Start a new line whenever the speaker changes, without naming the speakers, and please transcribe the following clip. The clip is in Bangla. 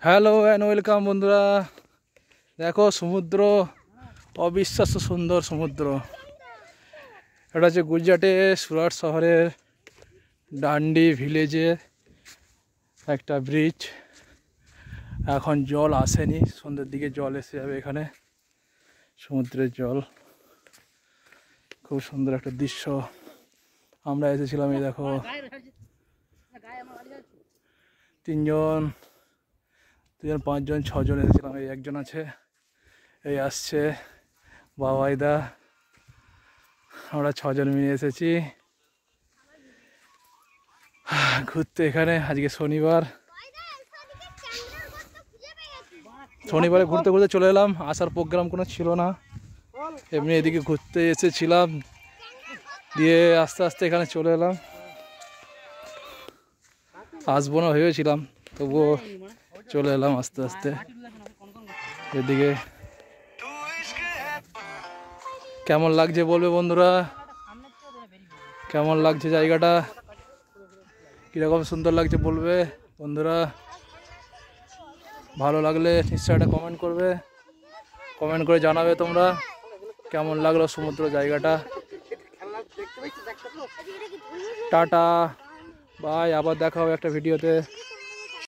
হ্যালো অ্যান্ড ওয়েলকাম বন্ধুরা। দেখো সমুদ্র, অবিশ্বাস্য সুন্দর সমুদ্র। এটা হচ্ছে গুজরাটে সুরাট শহরের ডান্ডি ভিলেজে একটা ব্রিজ। এখন জল আসেনি, সন্ধ্যের দিকে জল এসে যাবে। এখানে সমুদ্রের জল, খুব সুন্দর একটা দৃশ্য। আমরা এসেছিলাম, এই দেখো তিনজন, পাঁচজন, ছজন এসেছিলাম। এই একজন আছে, এই আসছে বাবাইদা। আমরা ছজন মিলে এসেছি ঘুরতে এখানে। আজকে শনিবারে ঘুরতে ঘুরতে চলে এলাম। আসার প্রোগ্রাম কোনো ছিল না, এমনি এদিকে ঘুরতে এসেছিলাম, দিয়ে আস্তে আস্তে এখানে চলে এলাম। আসবো না ভেবেছিলাম, তবুও চলে এলাম আস্তে আস্তে এদিকে। কেমন লাগছে বলবে বন্ধুরা, কেমন লাগছে জায়গাটা, কীরকম সুন্দর লাগছে বলবে বন্ধুরা। ভালো লাগলে নিশ্চয়ই একটা কমেন্ট করবে, কমেন্ট করে জানাবে তোমরা কেমন লাগলো সমুদ্র জায়গাটা। টাটা, বাই, আবার দেখা হবে একটা ভিডিওতে।